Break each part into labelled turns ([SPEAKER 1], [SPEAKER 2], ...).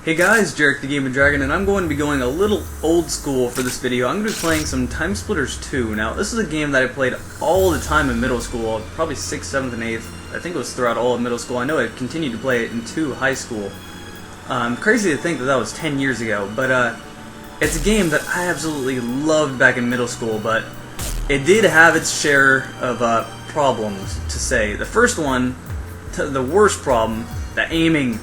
[SPEAKER 1] Hey guys, Jarek the Game Dragon, and I'm going to be going a little old school for this video. I'm going to be playing some TimeSplitters 2. Now, this is a game that I played all the time in middle school, probably 6th, 7th, and 8th. I think it was throughout all of middle school. I know I continued to play it into high school. Crazy to think that that was 10 years ago, but it's a game that I absolutely loved back in middle school, but it did have its share of problems, to say. The first one, the worst problem, the aiming.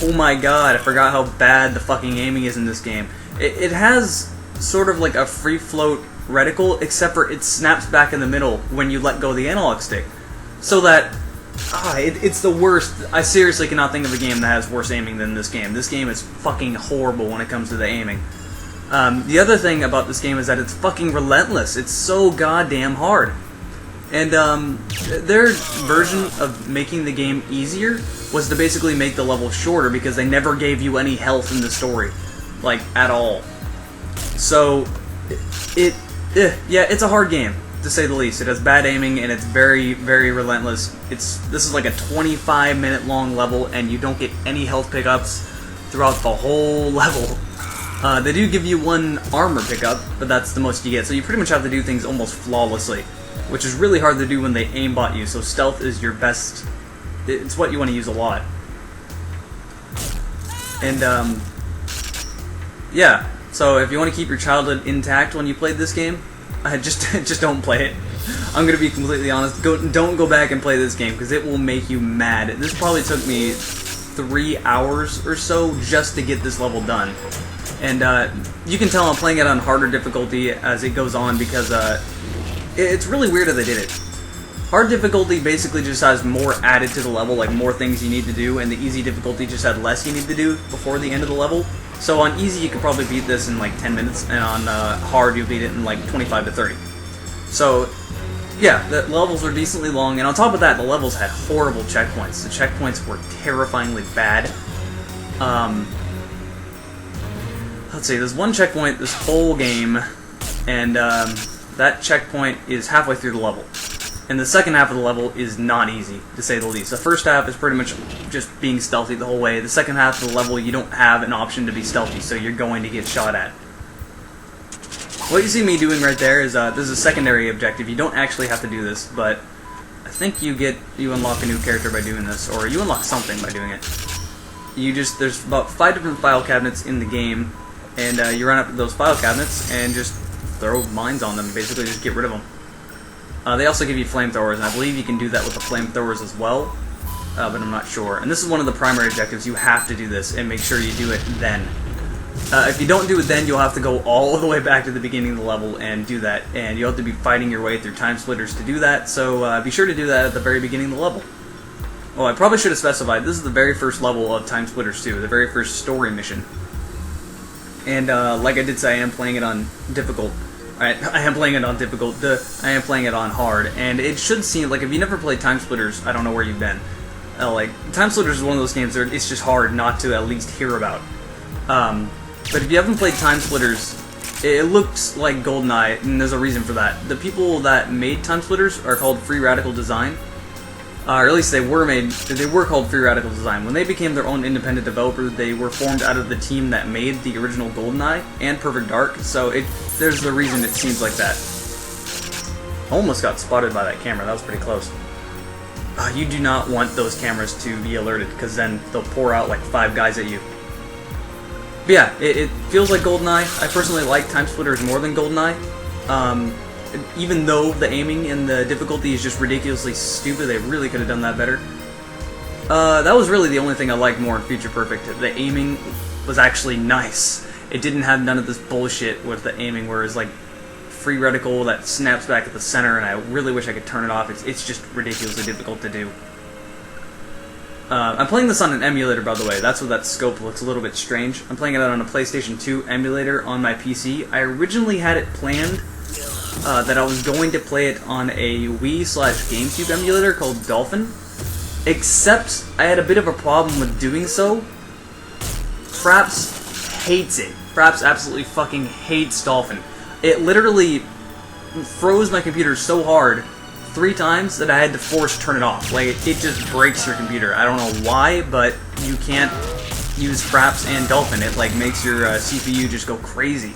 [SPEAKER 1] Oh my god, I forgot how bad the fucking aiming is in this game. It has sort of like a free float reticle, except for it snaps back in the middle when you let go of the analog stick. So that, it's the worst. I seriously cannot think of a game that has worse aiming than this game. This game is fucking horrible when it comes to the aiming. The other thing about this game is that it's fucking relentless. It's so goddamn hard. And their version of making the game easier was to basically make the level shorter because they never gave you any health in the story, like, at all. So, yeah, it's a hard game, to say the least. It has bad aiming and it's very, very relentless. This is like a 25-minute long level and you don't get any health pickups throughout the whole level. They do give you one armor pickup, but that's the most you get, so you pretty much have to do things almost flawlessly, which is really hard to do when they aimbot you, so stealth is your best. It's what you want to use a lot. And, yeah, so if you want to keep your childhood intact when you played this game, just don't play it. I'm going to be completely honest, don't go back and play this game, because it will make you mad. This probably took me 3 hours or so just to get this level done. And, you can tell I'm playing it on harder difficulty as it goes on, because, it's really weird how they did it. Hard difficulty basically just has more added to the level, like more things you need to do, and the easy difficulty just had less you need to do before the end of the level. So on easy you could probably beat this in like 10 minutes, and on hard you'll beat it in like 25 to 30. So yeah, the levels are decently long, and on top of that the levels had horrible checkpoints. The checkpoints were terrifyingly bad. Let's see, there's one checkpoint this whole game, and that checkpoint is halfway through the level. And the second half of the level is not easy, to say the least. The first half is pretty much just being stealthy the whole way. The second half of the level, you don't have an option to be stealthy, so you're going to get shot at. What you see me doing right there is, this is a secondary objective. You don't actually have to do this, but I think you unlock a new character by doing this, or you unlock something by doing it. There's about 5 different file cabinets in the game, and you run up to those file cabinets and just throw mines on them, basically just get rid of them. They also give you flamethrowers, and I believe you can do that with the flamethrowers as well, but I'm not sure. And this is one of the primary objectives. You have to do this, and make sure you do it then. If you don't do it then, you'll have to go all the way back to the beginning of the level and do that, and you'll have to be fighting your way through TimeSplitters to do that, so be sure to do that at the very beginning of the level. Oh, I probably should have specified, this is the very first level of TimeSplitters 2, the very first story mission. And like I did say, I am playing it on difficult. I am playing it on difficult. I am playing it on hard, and it should seem like if you never played TimeSplitters, I don't know where you've been. Like TimeSplitters is one of those games where it's just hard not to at least hear about. But if you haven't played TimeSplitters, it looks like GoldenEye, and there's a reason for that. The people that made TimeSplitters are called Free Radical Design. Or at least they were called Free Radical Design. When they became their own independent developer, they were formed out of the team that made the original GoldenEye and Perfect Dark, so there's the reason it seems like that. Almost got spotted by that camera, that was pretty close. You do not want those cameras to be alerted, because then they'll pour out like 5 guys at you. But yeah, it feels like GoldenEye. I personally like TimeSplitters more than GoldenEye. Even though the aiming and the difficulty is just ridiculously stupid, they really could have done that better. That was really the only thing I liked more in Future Perfect. The aiming was actually nice. It didn't have none of this bullshit with the aiming where it's like free reticle that snaps back at the center, and I really wish I could turn it off. It's just ridiculously difficult to do. I'm playing this on an emulator, by the way. That's what that scope looks a little bit strange. I'm playing it on a PlayStation 2 emulator on my PC. I originally had it planned that I was going to play it on a Wii/GameCube emulator called Dolphin, except I had a bit of a problem with doing so. Fraps hates it. Fraps absolutely fucking hates Dolphin. It literally froze my computer so hard 3 times that I had to force turn it off. Like, it just breaks your computer. I don't know why, but you can't use Fraps and Dolphin. It like makes your CPU just go crazy.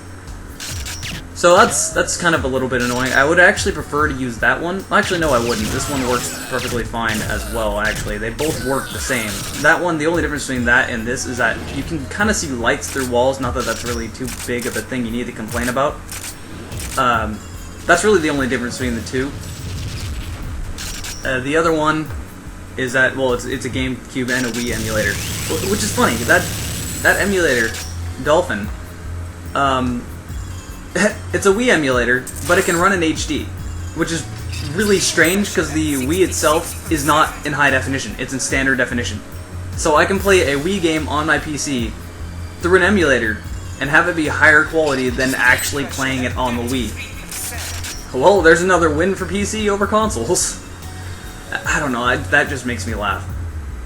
[SPEAKER 1] So that's kind of a little bit annoying. I would actually prefer to use that one. Actually, no, I wouldn't. This one works perfectly fine as well, actually. They both work the same. That one, the only difference between that and this is that you can kind of see lights through walls. Not that that's really too big of a thing you need to complain about. That's really the only difference between the two. The other one is that, well, it's a GameCube and a Wii emulator. Which is funny. That emulator, Dolphin, it's a Wii emulator, but it can run in HD, which is really strange because the Wii itself is not in high definition, it's in standard definition. So I can play a Wii game on my PC through an emulator and have it be higher quality than actually playing it on the Wii. Well, there's another win for PC over consoles. I don't know, that just makes me laugh.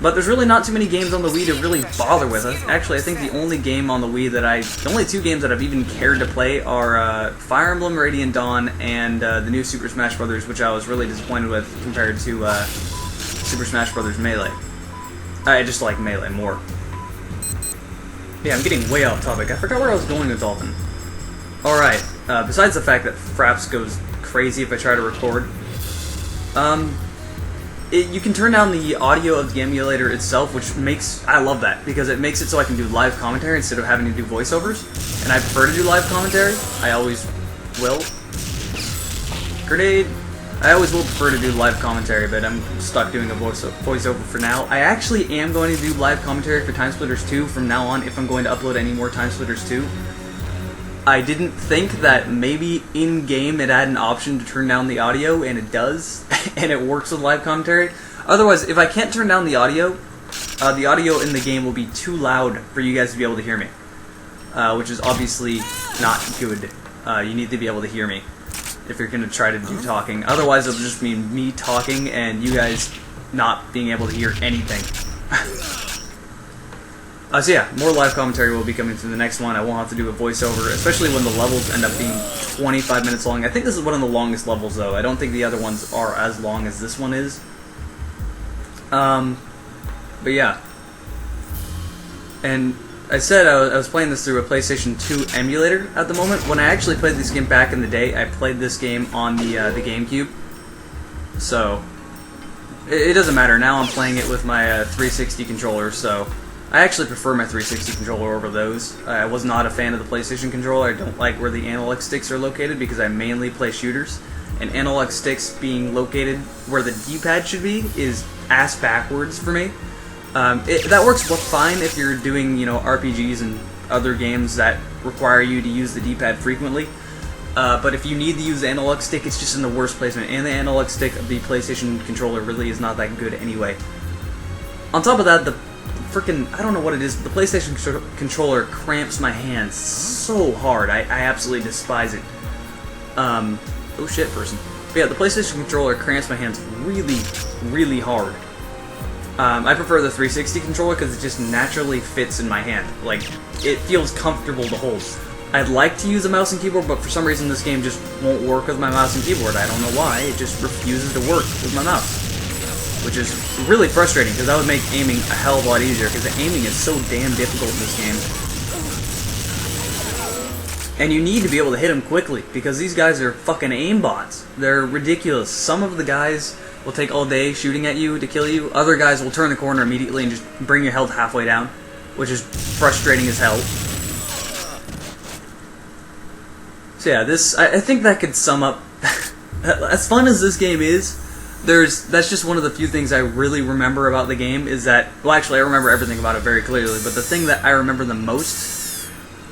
[SPEAKER 1] But there's really not too many games on the Wii to really bother with. Actually, I think the only game on the Wii the only two games that I've even cared to play are Fire Emblem Radiant Dawn and the new Super Smash Bros., which I was really disappointed with compared to Super Smash Bros. Melee. I just like Melee more. Yeah, I'm getting way off topic. I forgot where I was going with Dolphin. Alright, besides the fact that Fraps goes crazy if I try to record, you can turn down the audio of the emulator itself, which makes... I love that, because it makes it so I can do live commentary instead of having to do voiceovers. And I prefer to do live commentary. I always will. Grenade. I always will prefer to do live commentary, but I'm stuck doing a voiceover for now. I actually am going to do live commentary for TimeSplitters 2 from now on if I'm going to upload any more TimeSplitters 2. I didn't think that maybe in-game it had an option to turn down the audio, and it does, and it works with live commentary. Otherwise, if I can't turn down the audio in the game will be too loud for you guys to be able to hear me, which is obviously not good. You need to be able to hear me if you're going to try to do talking. Otherwise, it'll just mean me talking and you guys not being able to hear anything. So yeah, more live commentary will be coming to the next one. I won't have to do a voiceover, especially when the levels end up being 25 minutes long. I think this is one of the longest levels, though. I don't think the other ones are as long as this one is. But yeah. And I said I was playing this through a PlayStation 2 emulator at the moment. When I actually played this game back in the day, I played this game on the GameCube. So, it doesn't matter. Now I'm playing it with my 360 controller, so... I actually prefer my 360 controller over those. I was not a fan of the PlayStation controller. I don't like where the analog sticks are located because I mainly play shooters. And analog sticks being located where the D-pad should be is ass backwards for me. That works fine if you're doing, you know, RPGs and other games that require you to use the D-pad frequently. But if you need to use the analog stick, it's just in the worst placement. And the analog stick of the PlayStation controller really is not that good anyway. On top of that, the freaking, I don't know what it is, but the PlayStation controller cramps my hands so hard. I absolutely despise it. Oh shit, person. But yeah, the PlayStation controller cramps my hands really, really hard. I prefer the 360 controller because it just naturally fits in my hand. Like, it feels comfortable to hold. I'd like to use a mouse and keyboard, but for some reason this game just won't work with my mouse and keyboard. I don't know why, it just refuses to work with my mouse. Which is really frustrating, because that would make aiming a hell of a lot easier, because the aiming is so damn difficult in this game. And you need to be able to hit them quickly, because these guys are fucking aimbots. They're ridiculous. Some of the guys will take all day shooting at you to kill you. Other guys will turn the corner immediately and just bring your health halfway down, which is frustrating as hell. So yeah, I think that could sum up... As fun as this game is, that's just one of the few things I really remember about the game is that, well, actually I remember everything about it very clearly, but the thing that I remember the most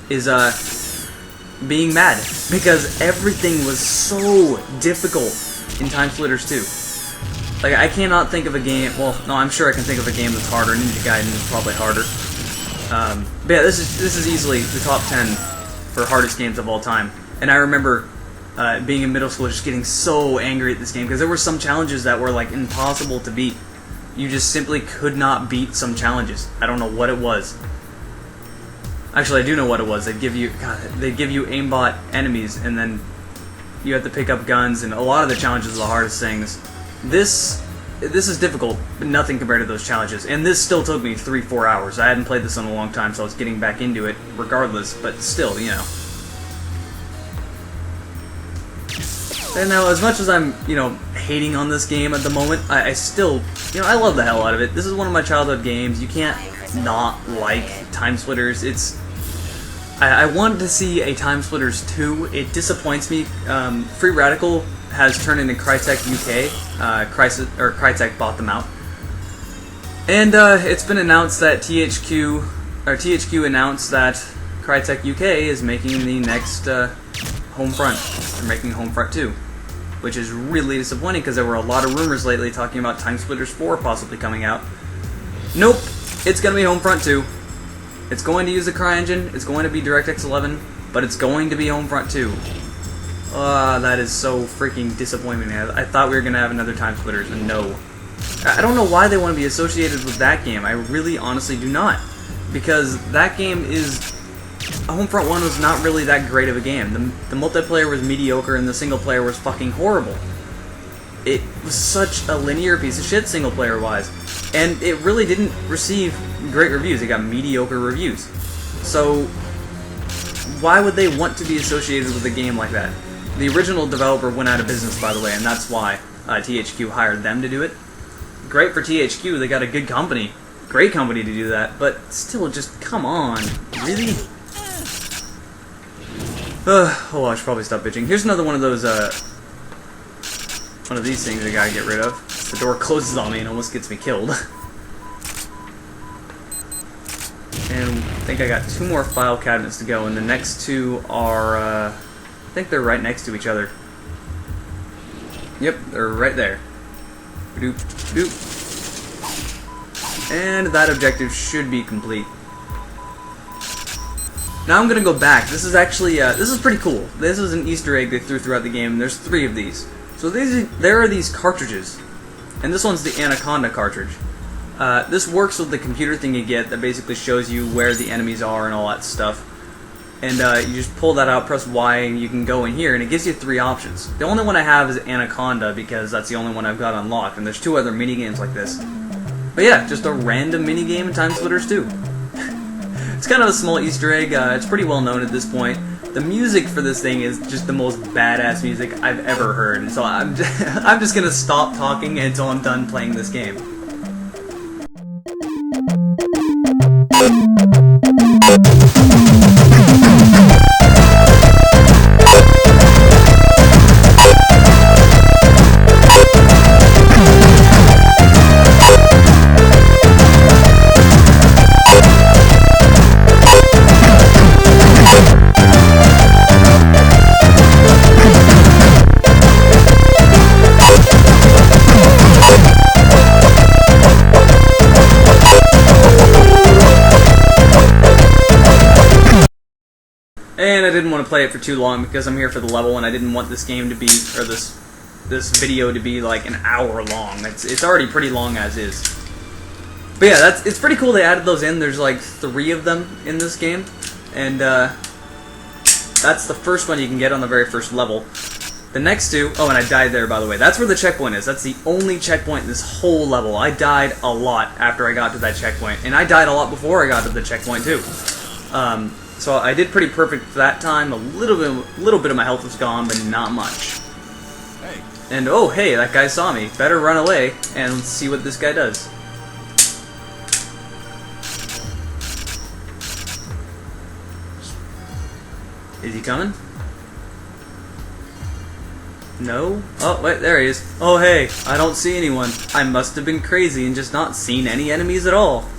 [SPEAKER 1] is being mad, because everything was so difficult in TimeSplitters 2. Like, I cannot think of a game, well, no, I'm sure I can think of a game that's harder. Ninja Gaiden is probably harder. But yeah, this is easily the top 10 for hardest games of all time. And I remember being in middle school just getting so angry at this game, because there were some challenges that were like impossible to beat. You just simply could not beat some challenges. I don't know what it was. Actually, I do know what it was. They'd give you aimbot enemies, and then you have to pick up guns, and a lot of the challenges are the hardest things. This this is difficult, but nothing compared to those challenges. And this still took me 3-4 hours. I hadn't played this in a long time, so I was getting back into it regardless, but still, you know. And now, as much as I'm, you know, hating on this game at the moment, I still, you know, I love the hell out of it. This is one of my childhood games. You can't not like TimeSplitters. It's... I wanted to see a TimeSplitters 2. It disappoints me. Free Radical has turned into Crytek UK. Crytek bought them out. And it's been announced that THQ announced that Crytek UK is making the next Homefront. They're making Homefront 2. Which is really disappointing because there were a lot of rumors lately talking about TimeSplitters 4 possibly coming out. Nope, it's going to be Homefront 2. It's going to use the CryEngine, it's going to be DirectX 11, but it's going to be Homefront 2. That is so freaking disappointing. I thought we were going to have another TimeSplitters, and no. I don't know why they want to be associated with that game. I really honestly do not. Because that game is... Homefront 1 was not really that great of a game. The multiplayer was mediocre and the single player was fucking horrible. It was such a linear piece of shit single player wise. And it really didn't receive great reviews. It got mediocre reviews. So why would they want to be associated with a game like that? The original developer went out of business, by the way, and that's why THQ hired them to do it. Great for THQ, they got a good company. Great company to do that, but still, just come on. Really? Oh, I should probably stop bitching. Here's another one of those, one of these things I gotta get rid of. The door closes on me and almost gets me killed. And I think I got 2 more file cabinets to go, and the next 2 are, I think they're right next to each other. Yep, they're right there. Doop, doop. And that objective should be complete. Now I'm gonna go back. This is actually, this is pretty cool. This is an Easter egg they threw throughout the game, and there's 3 of these. So there are these cartridges, and this one's the Anaconda cartridge. This works with the computer thing you get that basically shows you where the enemies are and all that stuff. And you just pull that out, press Y, and you can go in here, and it gives you 3 options. The only one I have is Anaconda, because that's the only one I've got unlocked, and there's 2 other minigames like this. But yeah, just a random minigame in TimeSplitters 2. It's kind of a small Easter egg. It's pretty well known at this point. The music for this thing is just the most badass music I've ever heard. And so I'm just gonna stop talking until I'm done playing this game. And I didn't want to play it for too long because I'm here for the level, and I didn't want this game to be, or this video to be like an hour long. It's already pretty long as is. But yeah, it's pretty cool they added those in. There's like 3 of them in this game, and that's the first one you can get on the very first level. The next 2, oh, and I died there, by the way. That's where the checkpoint is. That's the only checkpoint in this whole level. I died a lot after I got to that checkpoint, and I died a lot before I got to the checkpoint too. So I did pretty perfect that time. A little bit of my health was gone, but not much.
[SPEAKER 2] Hey.
[SPEAKER 1] And oh, hey, that guy saw me. Better run away and let's see what this guy does. Is he coming? No? Oh, wait, there he is. Oh, hey, I don't see anyone. I must have been crazy and just not seen any enemies at all.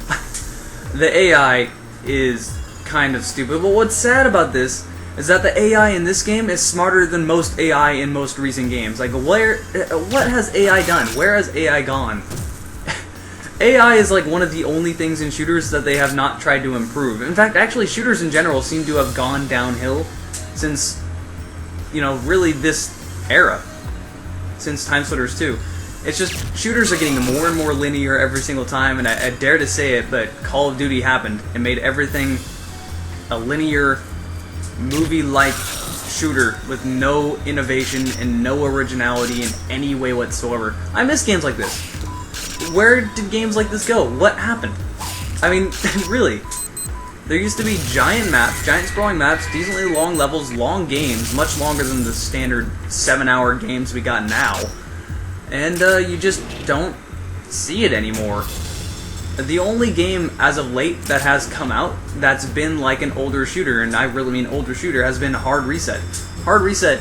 [SPEAKER 1] The AI is kind of stupid, but what's sad about this is that the AI in this game is smarter than most AI in most recent games. Like, what has AI done? Where has AI gone? AI is like one of the only things in shooters that they have not tried to improve. In fact, actually, shooters in general seem to have gone downhill since, you know, really this era. Since TimeSplitters 2. It's just, shooters are getting more and more linear every single time, and I dare to say it, but Call of Duty happened and made everything a linear, movie-like shooter with no innovation and no originality in any way whatsoever. I miss games like this. where did games like this go? What happened? I mean, really. There used to be giant maps, giant sprawling maps, decently long levels, long games, much longer than the standard 7-hour games we got now. And you just don't see it anymore. The only game as of late that has come out that's been like an older shooter, and I really mean older shooter, has been Hard Reset. Hard Reset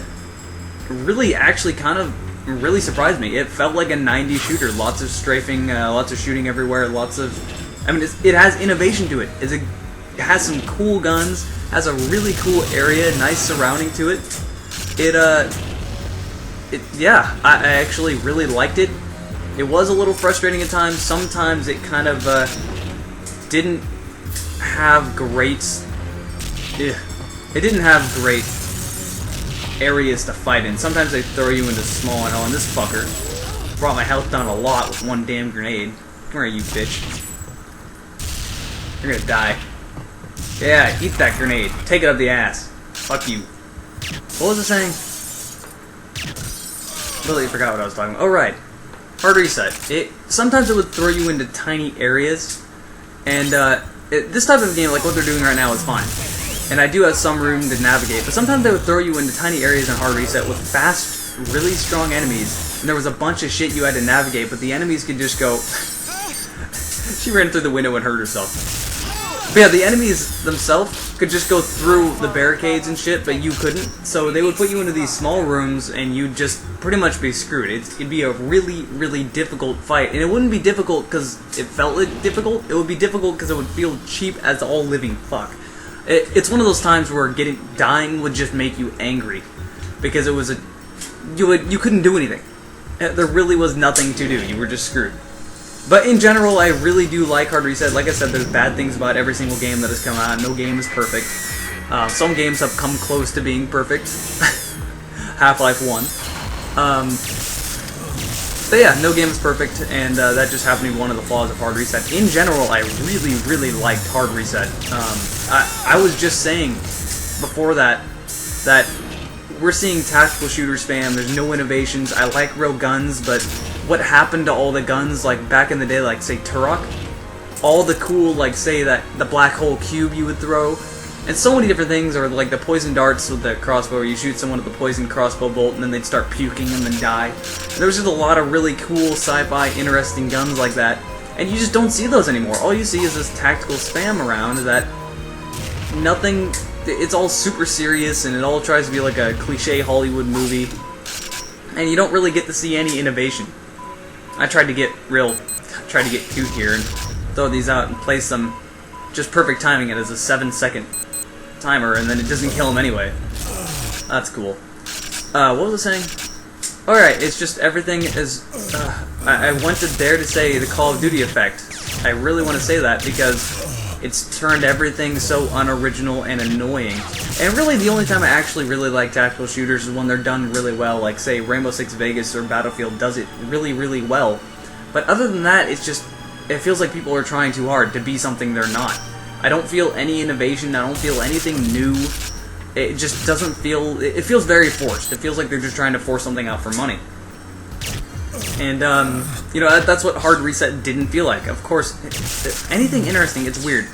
[SPEAKER 1] really actually kind of really surprised me. It felt like a 90s shooter. Lots of strafing, lots of shooting everywhere, lots of... I mean, it has innovation to it. It has some cool guns, has a really cool area, nice surrounding to it. Yeah, I actually really liked it. It was a little frustrating at times. Sometimes it kind of didn't have great... It didn't have great areas to fight in. Sometimes they throw you into small and all, and this fucker brought my health down a lot with one damn grenade. Come here, you bitch. You're gonna die. Yeah, eat that grenade. Take it up the ass. Fuck you. What was it saying? Really forgot what I was talking about. Oh, right. Hard Reset. Sometimes it would throw you into tiny areas, and this type of game, like what they're doing right now, is fine. And I do have some room to navigate, but sometimes they would throw you into tiny areas in Hard Reset with fast, really strong enemies, and there was a bunch of shit you had to navigate, but the enemies could just go... She ran through the window and hurt herself. But yeah, the enemies themselves could just go through the barricades and shit, but you couldn't. So they would put you into these small rooms, and you'd just pretty much be screwed. It'd be a really, really difficult fight. And it wouldn't be difficult because it felt difficult. It would be difficult because it would feel cheap as all living fuck. It's one of those times where dying would just make you angry. Because it was you couldn't do anything. There really was nothing to do. You were just screwed. But in general, I really do like Hard Reset. Like I said, there's bad things about every single game that has come out. No game is perfect. Some games have come close to being perfect. Half-Life 1. But yeah, no game is perfect, and that just happened to be one of the flaws of Hard Reset. In general, I really, really liked Hard Reset. I was just saying before that we're seeing tactical shooter spam. There's no innovations. I like real guns, but what happened to all the guns, like back in the day, like say Turok? All the cool, like say that the black hole cube you would throw, and so many different things, or like the poison darts with the crossbow, where you shoot someone with the poison crossbow bolt and then they'd start puking and then die. There was just a lot of really cool sci-fi interesting guns like that, and you just don't see those anymore. All you see is this tactical spam around that nothing... It's all super serious, and it all tries to be like a cliche Hollywood movie, and you don't really get to see any innovation. I tried to get cute here and throw these out and place them, just perfect timing it as a 7-second timer, and then it doesn't kill them anyway. That's cool. What was I saying? Alright, it's just everything is... I wanted there to say the Call of Duty effect. I really want to say that because it's turned everything so unoriginal and annoying. And really, the only time I actually really like tactical shooters is when they're done really well, like, say, Rainbow Six Vegas or Battlefield does it really, really well. But other than that, it's just... It feels like people are trying too hard to be something they're not. I don't feel any innovation, I don't feel anything new. It just doesn't feel... It feels very forced. It feels like they're just trying to force something out for money. And, you know, that's what Hard Reset didn't feel like. Of course, anything interesting, it's weird.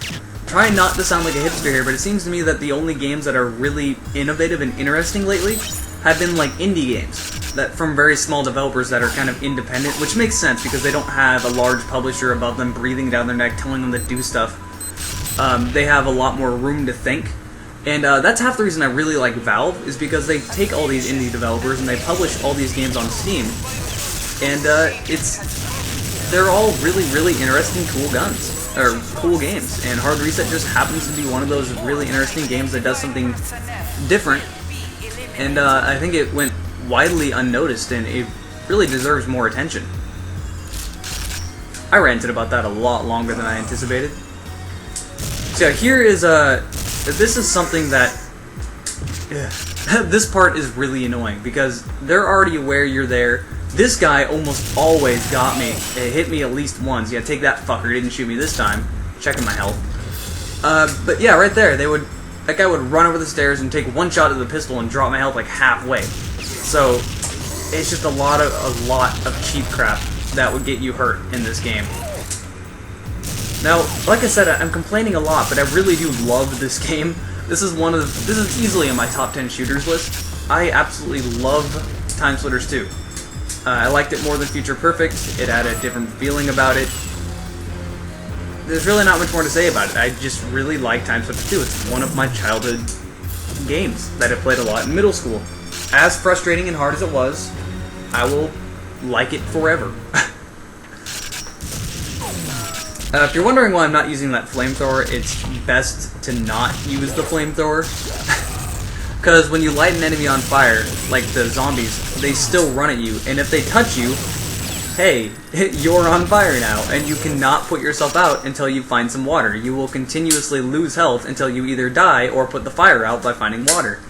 [SPEAKER 1] Trying not to sound like a hipster here, but it seems to me that the only games that are really innovative and interesting lately have been, like, indie games. That from very small developers that are kind of independent, which makes sense because they don't have a large publisher above them breathing down their neck telling them to do stuff. They have a lot more room to think. And that's half the reason I really like Valve, is because they take all these indie developers and they publish all these games on Steam. And they're all really, really interesting, cool guns, or cool games. And Hard Reset just happens to be one of those really interesting games that does something different. And I think it went widely unnoticed, and it really deserves more attention. I ranted about that a lot longer than I anticipated. So here is this is something that this part is really annoying because they're already aware you're there. This guy almost always got me. It hit me at least once. Yeah, take that fucker. He didn't shoot me this time. Checking my health. But yeah, right there, that guy would run over the stairs and take one shot of the pistol and drop my health like halfway. So it's just a lot of cheap crap. that would get you hurt in this game. Now, like I said, I'm complaining a lot, but I really do love this game. This is easily in my top 10 shooters list. I absolutely love TimeSplitters 2. I liked it more than Future Perfect. It had a different feeling about it. There's really not much more to say about it. I just really like TimeSplitters 2. It's one of my childhood games that I played a lot in middle school. As frustrating and hard as it was, I will like it forever. If you're wondering why I'm not using that flamethrower, it's best to not use the flamethrower. Because when you light an enemy on fire, like the zombies, they still run at you, and if they touch you, hey, you're on fire now, and you cannot put yourself out until you find some water. You will continuously lose health until you either die or put the fire out by finding water.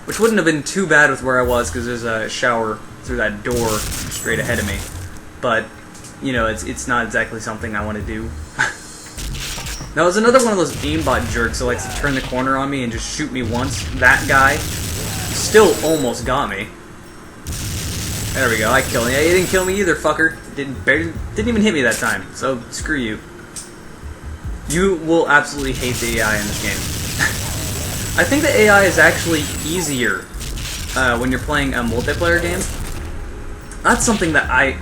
[SPEAKER 1] Which wouldn't have been too bad with where I was, because there's a shower through that door straight ahead of me. But, you know, it's not exactly something I want to do. Now, there's another one of those aimbot jerks that likes to turn the corner on me and just shoot me once. That guy still almost got me. There we go, I killed him. Yeah, you didn't kill me either, fucker. Didn't even hit me that time, so screw you. You will absolutely hate the AI in this game. I think the AI is actually easier when you're playing a multiplayer game. That's something that I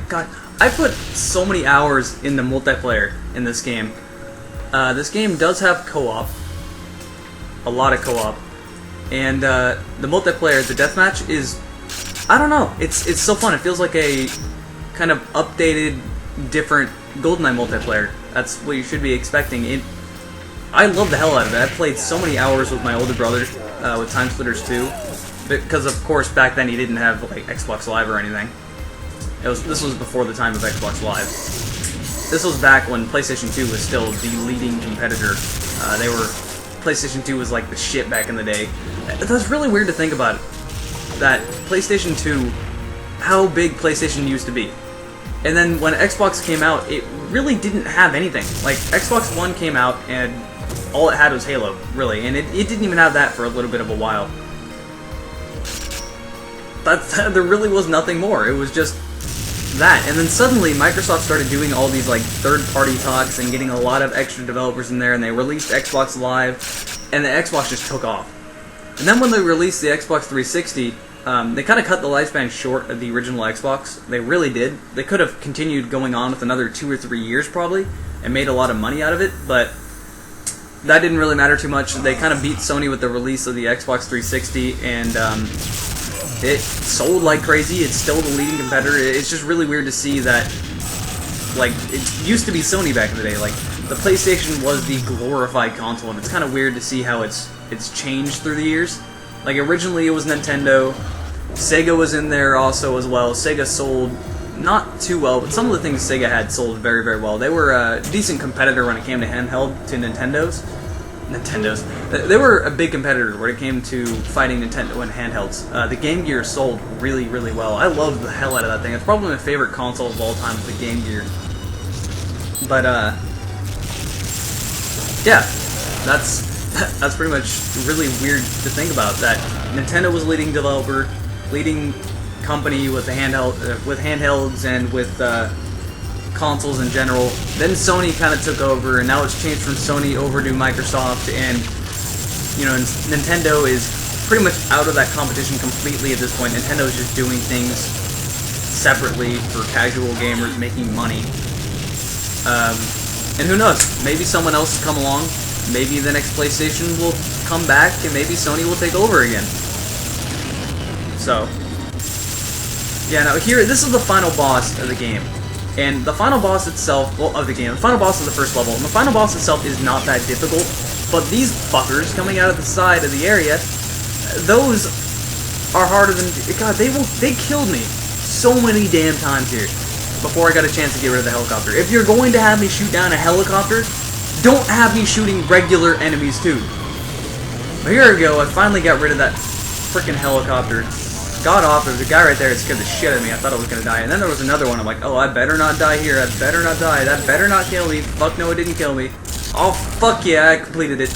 [SPEAKER 1] put so many hours in the multiplayer in this game. This game does have co-op, a lot of co-op, and the multiplayer, the deathmatch, is, I don't know, it's so fun. It feels like a kind of updated, different GoldenEye multiplayer. That's what you should be expecting. I love the hell out of it. I played so many hours with my older brother with TimeSplitters 2, because of course back then he didn't have like Xbox Live or anything. This was before the time of Xbox Live. This was back when PlayStation 2 was still the leading competitor. PlayStation 2 was like the shit back in the day. That's really weird to think about, that PlayStation 2, how big PlayStation used to be. And then when Xbox came out, it really didn't have anything. Like, Xbox One came out and all it had was Halo, really. And it didn't even have that for a little bit of a while. There really was nothing more. It was just that. And then suddenly Microsoft started doing all these like third-party talks and getting a lot of extra developers in there, and they released Xbox Live, and the Xbox just took off. And then when they released the Xbox 360, they kind of cut the lifespan short of the original Xbox. They really did. They could have continued going on with another 2 or 3 years probably and made a lot of money out of it, but that didn't really matter too much. They kind of beat Sony with the release of the Xbox 360, and it sold like crazy. It's still the leading competitor. It's just really weird to see that, like, it used to be Sony back in the day. Like, the PlayStation was the glorified console, and it's kind of weird to see how it's changed through the years. Like, originally it was Nintendo. Sega was in there also as well. Sega sold not too well, but some of the things Sega had sold very, very well. They were a decent competitor when it came to handheld, to Nintendos. They were a big competitor when it came to fighting Nintendo and handhelds. The Game Gear sold really, really well. I love the hell out of that thing. It's probably my favorite console of all time, the Game Gear. But, yeah, that's pretty much really weird to think about, that Nintendo was leading developer, leading company with the handhelds and with consoles in general. Then Sony kind of took over, and now it's changed from Sony over to Microsoft, and you know, Nintendo is pretty much out of that competition completely at this point. Nintendo is just doing things separately for casual gamers, making money. And who knows? Maybe someone else will come along. Maybe the next PlayStation will come back, and maybe Sony will take over again. So, yeah, now here, this is the final boss of the game. And the final boss itself, well, of the game, the final boss of the first level, and the final boss itself is not that difficult, but these fuckers coming out of the side of the area, those are harder than, God, they killed me so many damn times here before I got a chance to get rid of the helicopter. If you're going to have me shoot down a helicopter, don't have me shooting regular enemies too. But here we go, I finally got rid of that freaking helicopter. Got off, there was a guy right there that scared the shit out of me. I thought I was gonna die. And then there was another one, I'm like, oh, I better not die here, I better not die, that better not kill me. Fuck no, it didn't kill me. Oh, fuck yeah, I completed it.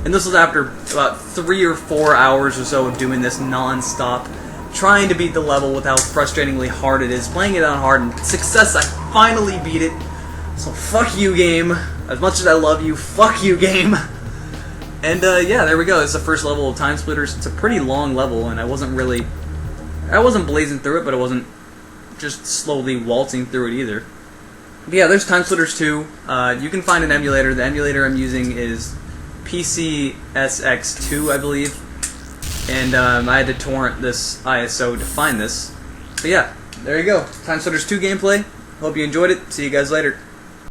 [SPEAKER 1] And this was after about 3 or 4 hours or so of doing this non-stop, trying to beat the level with how frustratingly hard it is, playing it on hard, and success, finally beat it. So fuck you, game. As much as I love you, fuck you, game. And yeah, there we go. It's the first level of TimeSplitters. It's a pretty long level, and I wasn't blazing through it, but I wasn't just slowly waltzing through it either. But yeah, there's TimeSplitters 2. You can find an emulator. The emulator I'm using is PCSX2, I believe. And I had to torrent this ISO to find this. But yeah, there you go. TimeSplitters 2 gameplay. Hope you enjoyed it. See you guys later.